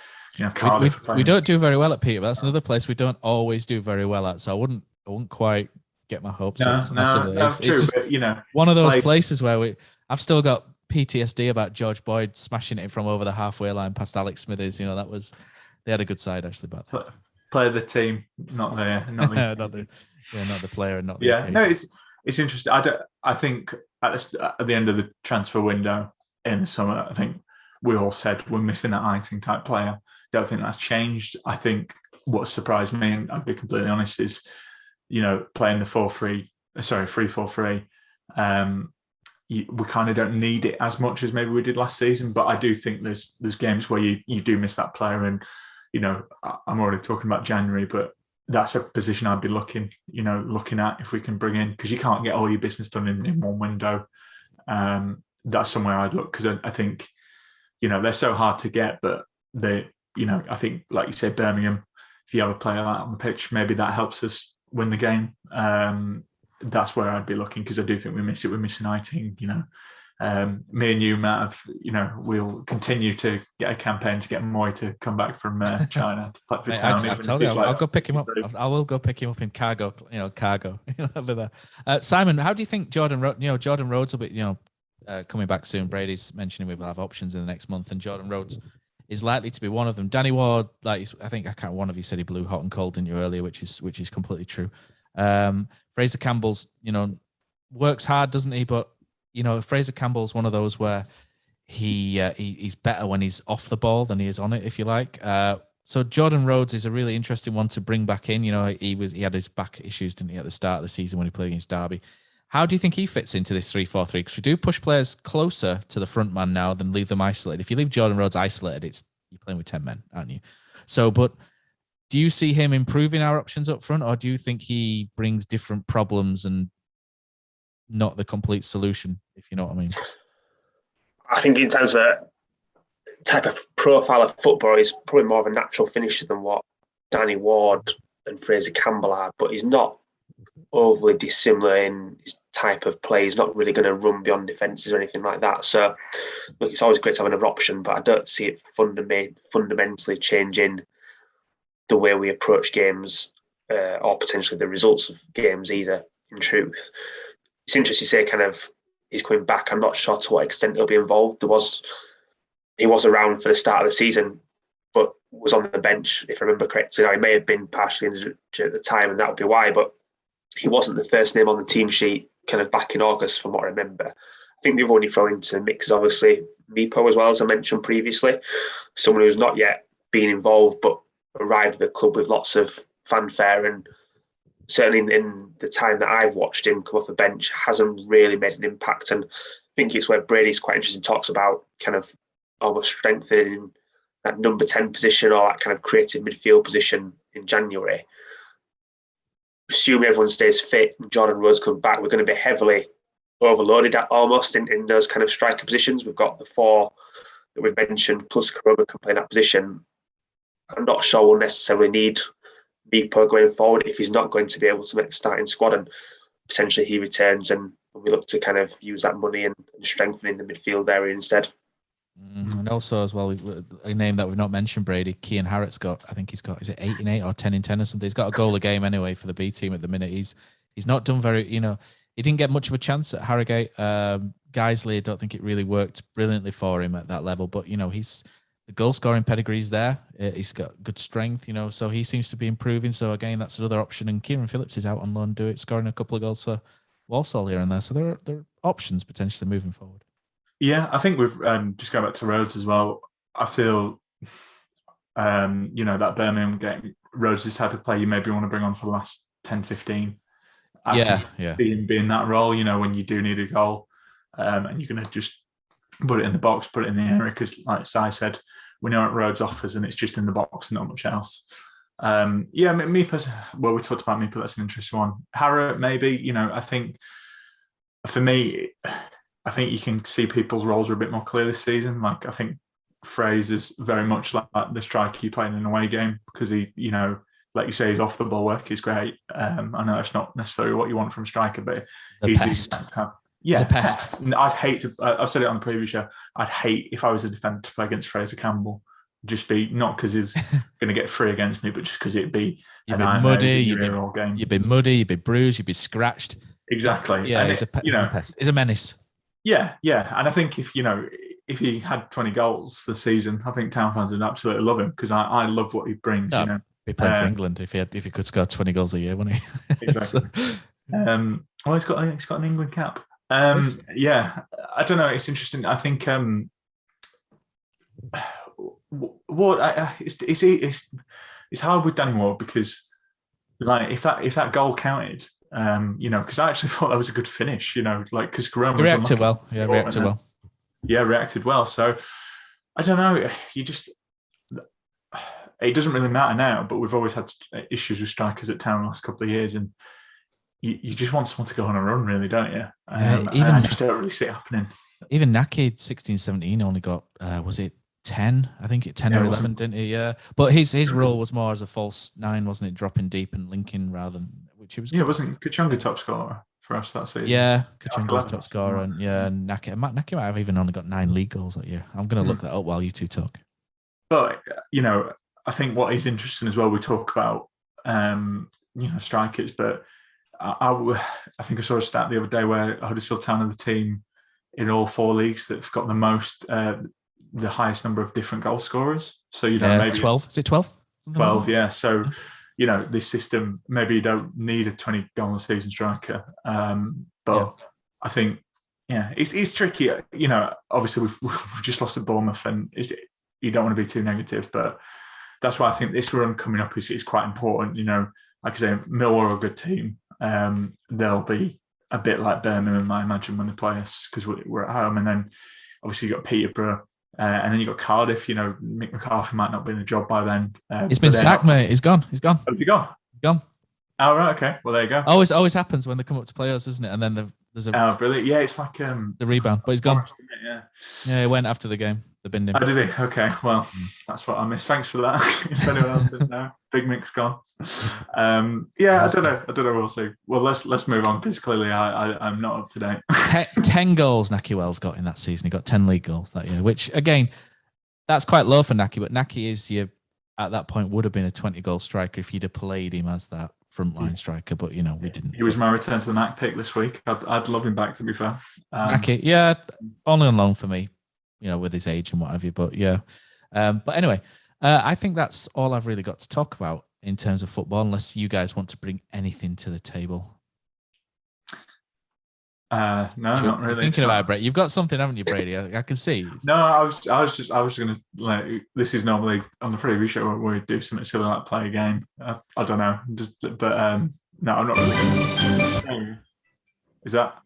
Cardiff. We don't do very well at Peterborough. That's another place we don't always do very well at. So I wouldn't quite get my hopes up. It's true, just but, one of those places where I've still got PTSD about George Boyd smashing it from over the halfway line past Alex Smithers. They had a good side actually, but play the team, not the player, not the occasion. No, it's interesting. I think at the end of the transfer window in the summer, I think we all said we're missing that Eiting type player. Don't think that's changed. I think what surprised me, and I'll be completely honest, is playing the 3-4-3. We kind of don't need it as much as maybe we did last season, but I do think there's games where you do miss that player, and I'm already talking about January, but that's a position I'd be looking at if we can bring in, because you can't get all your business done in one window. That's somewhere I'd look, because I think they're so hard to get, but I think, like you said, Birmingham, if you have a player like that on the pitch, maybe that helps us win the game. That's where I'd be looking, because I do think we miss it. We're missing Eiting. Me and you, Matt, we'll continue to get a campaign to get Moy to come back from China to play for Town. I've told you, I'll go pick him up. I will go pick him up in cargo. Simon, how do you think Jordan Rhodes will be? Coming back soon. Brady's mentioning we will have options in the next month, and Jordan Rhodes is likely to be one of them. Danny Ward, one of you said he blew hot and cold, didn't you, earlier, which is completely true. Fraser Campbell's, works hard, doesn't he? But Fraser Campbell's one of those where he's better when he's off the ball than he is on it, if you like. So Jordan Rhodes is a really interesting one to bring back in. He had his back issues, didn't he, at the start of the season when he played against Derby. How do you think he fits into this 3-4-3? Because we do push players closer to the front man now than leave them isolated. If you leave Jordan Rhodes isolated, you're playing with 10 men, aren't you? So, but do you see him improving our options up front, or do you think he brings different problems and not the complete solution, if you know what I mean? I think in terms of type of profile of football, he's probably more of a natural finisher than what Danny Ward and Fraser Campbell are, but he's not overly dissimilar in his type of play. He's not really going to run beyond defences or anything like that. So, look, it's always great to have another option, but I don't see it fundamentally changing the way we approach games or potentially the results of games either, in truth. It's interesting to say kind of he's coming back. I'm not sure to what extent he'll be involved. He was around for the start of the season, but was on the bench, if I remember correctly. Now, he may have been partially injured at the time, and that would be why, but he wasn't the first name on the team sheet kind of back in August, from what I remember. I think the other one you throw into the mix is obviously Mipo, as well, as I mentioned previously. Someone who's not yet been involved, but arrived at the club with lots of fanfare, and certainly in the time that I've watched him come off the bench, hasn't really made an impact. And I think it's where Brady's quite interesting, talks about kind of almost strengthening that number 10 position, or that kind of creative midfield position in January. Assuming everyone stays fit and Jordan Rhodes comes back, we're going to be heavily overloaded almost in those kind of striker positions. We've got the four that we've mentioned, plus Karoga can play that position. I'm not sure we'll necessarily need Mipo going forward if he's not going to be able to make the starting squad, and potentially he returns and we look to kind of use that money and strengthening the midfield area instead. And also as well, a name that we've not mentioned, Brady, Kean Harrett's got, I think he's got, is it 8 in 8 or 10 in 10 or something? He's got a goal a game anyway for the B team at the minute. He's not done very, he didn't get much of a chance at Harrogate. Geisley, I don't think it really worked brilliantly for him at that level, but he's the goal scoring pedigree's there. He's got good strength, so he seems to be improving. So again, that's another option. And Kieran Phillips is out on loan, scoring a couple of goals for Walsall here and there. So there are options potentially moving forward. Yeah, I think we've just going back to Rhodes as well. I feel, that Birmingham game, Rhodes is the type of player you maybe want to bring on for the last 10, 15. Yeah. Being that role, when you do need a goal, and you're going to just put it in the box, put it in the area, because like Si said, we know what Rhodes offers and it's just in the box, not much else. Mipo, well, we talked about Mipo, that's an interesting one. Harrod, maybe, I think for me, I think you can see people's roles are a bit more clear this season. Like, I think Fraser's very much like the striker you play in an away game, because he, like you say, his off the ball work is great. I know that's not necessarily what you want from a striker, but he's a pest. Yeah, he's a pest. I'd hate to. I've said it on the previous show. I'd hate if I was a defender to play against Fraser Campbell. Just be not because he's going to get free against me, but just because it'd be muddy. You'd be muddy. You'd be bruised. You'd be scratched. Exactly. Yeah, he's a pest. He's a menace. Yeah, and I think if he had 20 goals this season, I think Town fans would absolutely love him, because I love what he brings. Be playing for England if he could score 20 goals a year, wouldn't he? Exactly. He's got an England cap. Yeah, I don't know. It's interesting. I think it's hard with Danny Ward, because like if that goal counted, because I actually thought that was a good finish, because Corona reacted well. Reacted well. So I don't know. It doesn't really matter now, but we've always had issues with strikers at Town the last couple of years, and you just want someone to go on a run, really, don't you? Even I just don't really see it happening. Even Naki, 16-17, only got, was it 10? I think 10 or 11, didn't he? Yeah. But his role was more as a false 9, wasn't it? Dropping deep and linking rather than, which he was. Yeah, wasn't Kachunga top scorer for us that season? Yeah, Kachunga was top scorer. And Naki might have even only got 9 league goals that year. I'm going to look that up while you two talk. But, I think what is interesting as well, we talk about, strikers, but I think I saw a stat the other day where Huddersfield Town are the team in all 4 leagues that've got the most, the highest number of different goal scorers. So, maybe 12. Is it 12? 12, yeah. So, this system, maybe you don't need a 20 goal a season striker. But I think, it's tricky. Obviously we've just lost at Bournemouth, and you don't want to be too negative, but that's why I think this run coming up is quite important. Like I say, Millwall are a good team. They'll be a bit like Birmingham, I imagine, when they play us, because we're at home. And then obviously you've got Peterborough, and then you've got Cardiff. Mick McCarthy might not be in the job by then. He's been sacked, mate. He's gone. Oh, has he gone? Gone. Oh, right, okay. Well, there you go. Always happens when they come up to play us, isn't it? And then there's a... Oh, brilliant. Yeah, it's like... the rebound, but he's gone. Yeah, he went after the game. They binned him. Oh, did he? Okay, well, that's what I missed. Thanks for that. If anyone else didn't know, Big Mick's gone. I don't know. We'll see. Well, let's move on, because clearly I'm not up to date. 10 goals Naki Wells got in that season. He got 10 league goals that year, which again, that's quite low for Naki. But Naki at that point would have been a 20-goal striker if you'd have played him as that frontline striker. But we didn't. He was my return to the Mac pick this week. I'd love him back, to be fair. Naki, only on loan for me. With his age and what have you. But but anyway, I think that's all I've really got to talk about in terms of football, unless you guys want to bring anything to the table. No, not really. Thinking about it, Brett. You've got something, haven't you, Brady? I can see. No, I was going to. This is normally on the previous show where we do something silly like play a game. I don't know, no, I'm not really. Is that?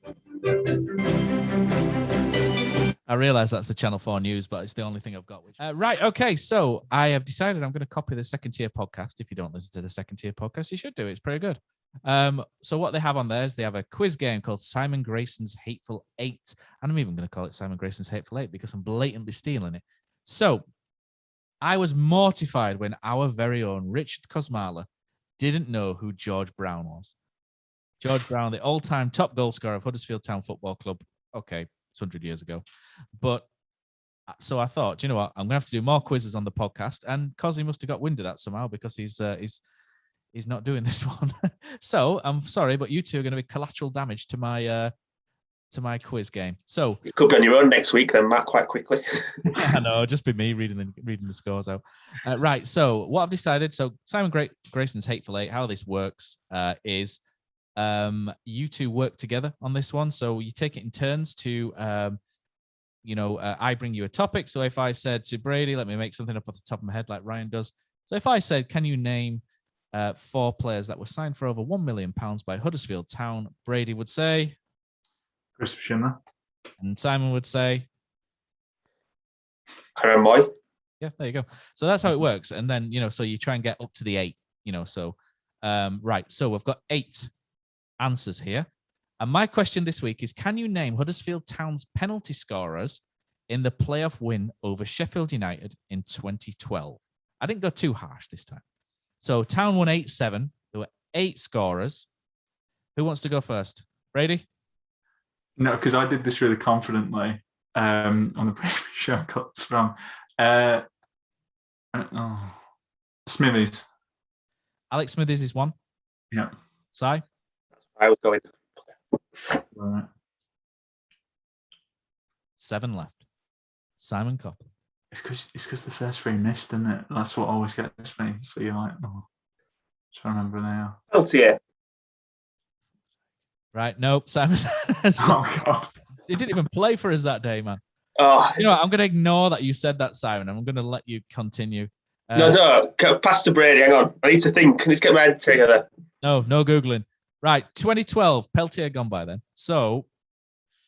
I realise that's the Channel 4 news, but it's the only thing I've got. Right, okay, so I have decided I'm going to copy the Second Tier podcast. If you don't listen to the Second Tier podcast, you should do. It's pretty good. So what they have on there is they have a quiz game called Simon Grayson's Hateful Eight. And I'm even going to call it Simon Grayson's Hateful Eight because I'm blatantly stealing it. So I was mortified when our very own Richard Kosmala didn't know who George Brown was. George Brown, the all-time top goal scorer of Huddersfield Town Football Club. Okay, it's 100 years ago. But so I thought, do you know what? I'm going to have to do more quizzes on the podcast. And Cozzy must have got wind of that somehow because he's not doing this one. So I'm sorry, but you two are going to be collateral damage to my quiz game. So You could be on your own next week then, Matt, quite quickly. I know, just be me reading the scores out. Right. So what I've decided. So Simon Grayson's Hateful Eight. How this works is you two work together on this one. So you take it in turns to I bring you a topic. So if I said to Brady, let me make something up off the top of my head, like Ryan does. So if I said, can you name 4 players that were signed for over £1 million by Huddersfield Town, Brady would say Christopher Schindler. And Simon would say Aaron Moy. Yeah, there you go. So that's how it works. And then, so you try and get up to the 8, so, right. So we've got 8 answers here. And my question this week is, can you name Huddersfield Town's penalty scorers in the playoff win over Sheffield United in 2012? I didn't go too harsh this time. So Town won 8-7. There were 8 scorers. Who wants to go first? Brady? No, because I did this really confidently on the previous show. I got this wrong. Smithies. Alex Smithies is 1. Yeah. Si? I was going. Right. 7 left. Simon Coppell. It's because the first 3 missed, isn't it? That's what always gets me. So you're like, trying to remember now. LTA. Right, nope. Simon. Oh God. He didn't even play for us that day, man. Oh, You know what? I'm going to ignore that you said that, Simon. I'm going to let you continue. no. Pass to Brady. Hang on. I need to think. Let's get my head together. No Googling. Right, 2012. Peltier gone by then. So,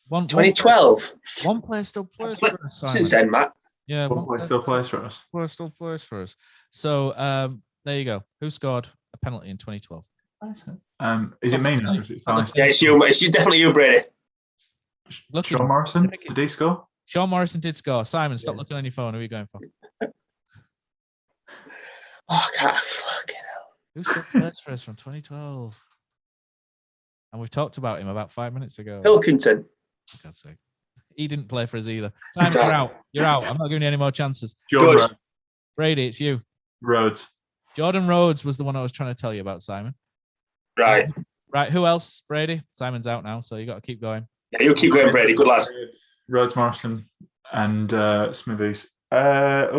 2012. One player still plays Since for us, Simon. then, Matt. Yeah, One player still plays for us. player still plays for us. So, there you go. Who scored a penalty in 2012? Is it me now? Is it Simon? Yeah, it's you. It's definitely you, Brady. Look, Sean Morrison? Did he score? Sean Morrison did score. Simon, stop looking on your phone. Who are you going for? Oh, I can't. Fucking hell. Who still plays for us from 2012? And we've talked about him about 5 minutes ago. Pilkington. For God's sake. He didn't play for us either. Simon, you're out. You're out. I'm not giving you any more chances. Jordan Good. Brady, it's you. Rhodes. Jordan Rhodes was the one I was trying to tell you about, Simon. Right. Right, who else? Brady? Simon's out now, so you got to keep going. Yeah, you keep going, Brady. Good lad. Rhodes, Morrison, and Smithies. There's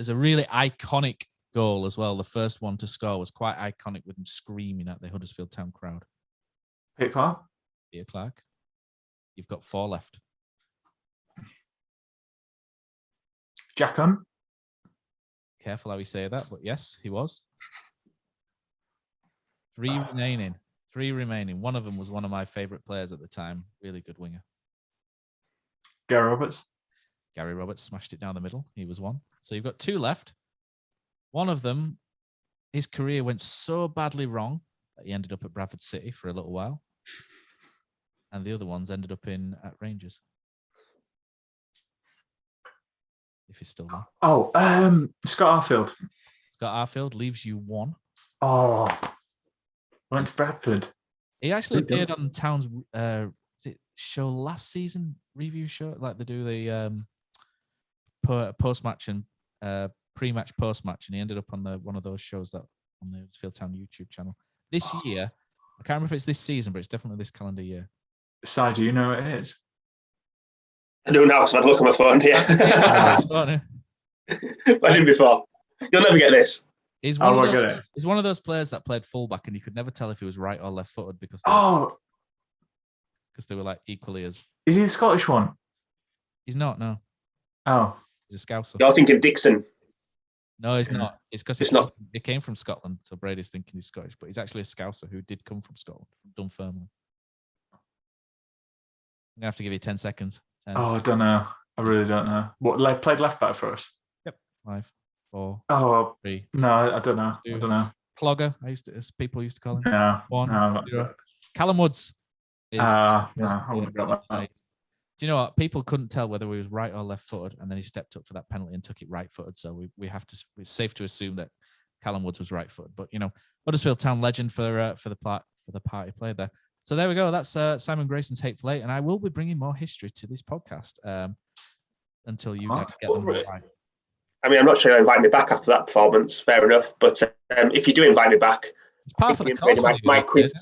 a really iconic goal as well. The first one to score was quite iconic with him screaming at the Huddersfield Town crowd. Pete Clark. Peter Clark. You've got 4 left. Jack Hunt. Careful how you say that, but yes, he was. 3 remaining. 3 remaining. One of them was one of my favourite players at the time. Really good winger. Gary Roberts. Gary Roberts smashed it down the middle. He was 1. So you've got 2 left. One of them, his career went so badly wrong that he ended up at Bradford City for a little while. And the other ones ended up at Rangers. If he's still there. Oh, Scott Arfield. Scott Arfield leaves you 1. Oh, went to Bradford. He actually appeared on Town's show last season, review show, like they do the post-match and pre-match, post-match, and he ended up on one of those shows that on the Huddersfield Town YouTube channel. This year, I can't remember if it's this season, but it's definitely this calendar year. Si, do you know what it is? I do now because I'd look at my phone. Yeah. I didn't before. You'll never get this. He's one of those players that played fullback, and you could never tell if he was right or left-footed because they were like equally as. Is he the Scottish one? He's not. No. Oh, he's a Scouser. You're thinking Dixon. No, he's not. It's because he came from Scotland, so Brady's thinking he's Scottish, but he's actually a Scouser who did come from Scotland, from Dunfermline. I'm gonna have to give you 10 seconds. 10. Oh, I don't know. I really don't know. What played left back for us? Yep. 5, 4. Oh, 3. No, I don't know. 2. I don't know. Clogger, as people used to call him. No. 1. No, 0. Callum Woods. no, I wouldn't have got that. Do you know what? People couldn't tell whether he was right or left footed, and then he stepped up for that penalty and took it right footed. So it's safe to assume that Callum Woods was right footed. But Huddersfield Town legend for the part he played there. So there we go. That's Simon Grayson's Hateful Eight, and I will be bringing more history to this podcast until you get them right. I mean, I'm not sure you'll invite me back after that performance. Fair enough, but if you do invite me back, it's part of the course. Might quiz.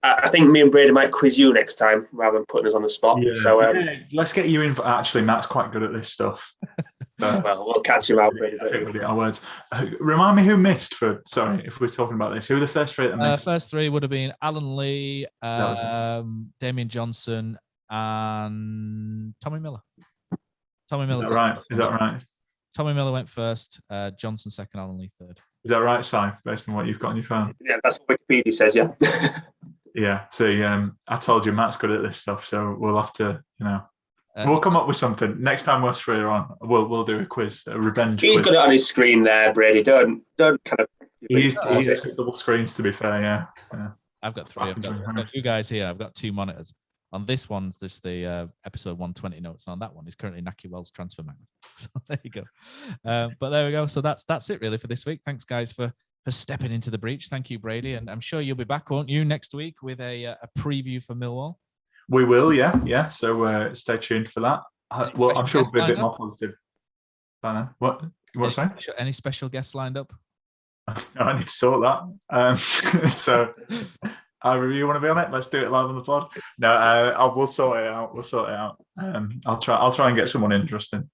I think me and Brady might quiz you next time rather than putting us on the spot. Yeah. So let's get you in. Actually, Matt's quite good at this stuff. Well, we'll catch him out, Brady. I think we'll get our words. Remind me who missed for. Sorry, if we're talking about this, who were the first three that missed? First three would have been Alan Lee, Damien Johnson, and Tommy Miller. Tommy Miller. Is that right? Tommy Miller went first, Johnson second, Alan Lee third. Is that right, Si, based on what you've got on your phone? Yeah, that's what Wikipedia says, yeah. Yeah, see, I told you Matt's good at this stuff, so we'll have to, we'll come up with something. Next time West Three are on, we'll do a quiz, a revenge quiz. He's got it on his screen there, Brady. Don't kind of... He's double screens, to be fair, yeah. I've got three. I've got you guys here. I've got two monitors. On this one, there's the episode 120 notes, and on that one is currently Naki Wells transfer magnet. So there you go. But there we go. So that's it really for this week. Thanks, guys, for stepping into the breach. Thank you, Brady, and I'm sure you'll be back, won't you, next week with a preview for Millwall? We will, yeah. So stay tuned for that. I'm sure we'll be a bit more positive. What? Sorry? Any special guests lined up? No, I need to sort that. So. Either you want to be on it? Let's do it live on the pod. No, we'll sort it out. I'll try and get someone interesting.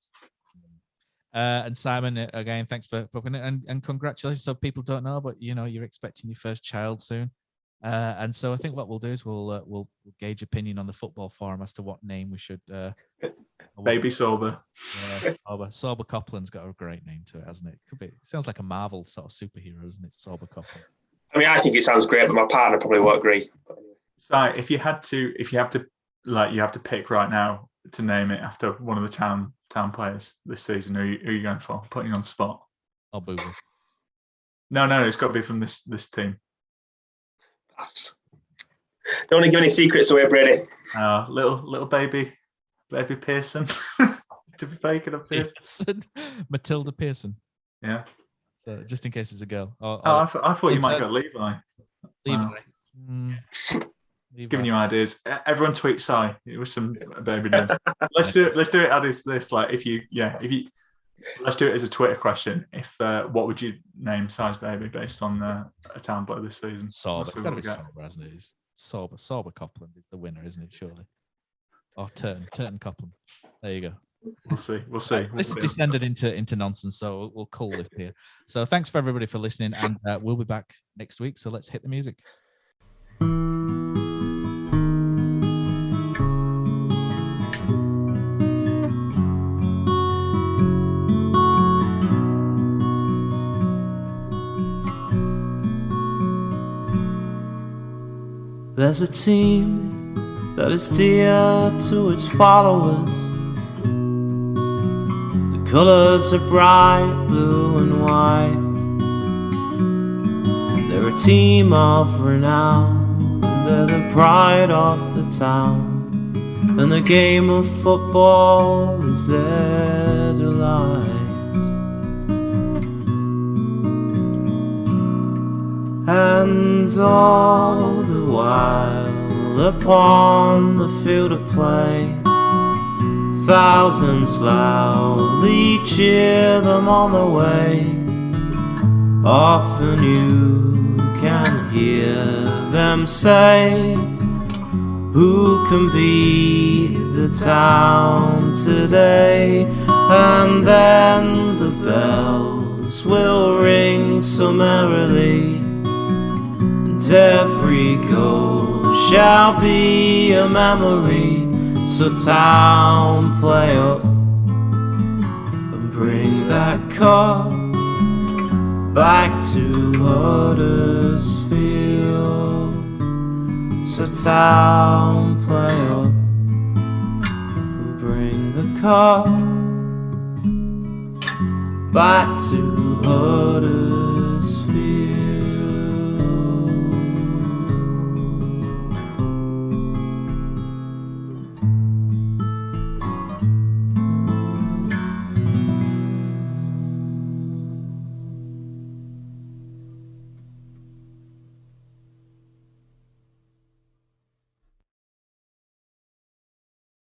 And Simon, again, thanks for popping it, and congratulations. So people don't know, but you're expecting your first child soon, and so I think what we'll do is we'll gauge opinion on the football forum as to what name we should. Baby Sorba. Yeah, Sorba Copland's got a great name to it, hasn't it? It sounds like a Marvel sort of superhero, isn't it? Sorba Copland. I mean, I think it sounds great, but my partner probably won't agree. So, if you have to pick right now to name it after one of the town players this season, who are you going for? Putting you on the spot. Oh, boo. No, it's got to be from this team. Pass. Don't want to give any secrets away, Brady. Little baby Pearson. To be faking of Pearson. Matilda Pearson. Yeah. So just in case it's a girl. I thought you might go Levi. Levi. Giving you ideas. Everyone tweet Si. It was some baby names. Let's do it as this. Like if you let's do it as a Twitter question. If what would you name Si's baby based on a town player this season? Sorba. It's got to be Sorba, hasn't it? Sorba Copland is the winner, isn't it? Surely. Or Turton Copland. There you go. We'll see. This has descended into nonsense, so we'll call it here. So thanks for everybody for listening, and we'll be back next week. So let's hit the music. There's a team that is dear to its followers. Colours are bright blue and white. They're a team of renown, and they're the pride of the town, and the game of football is their delight. And all the while upon the field of play, thousands loudly cheer them on the way. Often you can hear them say, who can beat the town today? And then the bells will ring so merrily, and every goal shall be a memory. So town, play up and bring that cup back to Huddersfield. So town, play up and bring the cup back to Huddersfield.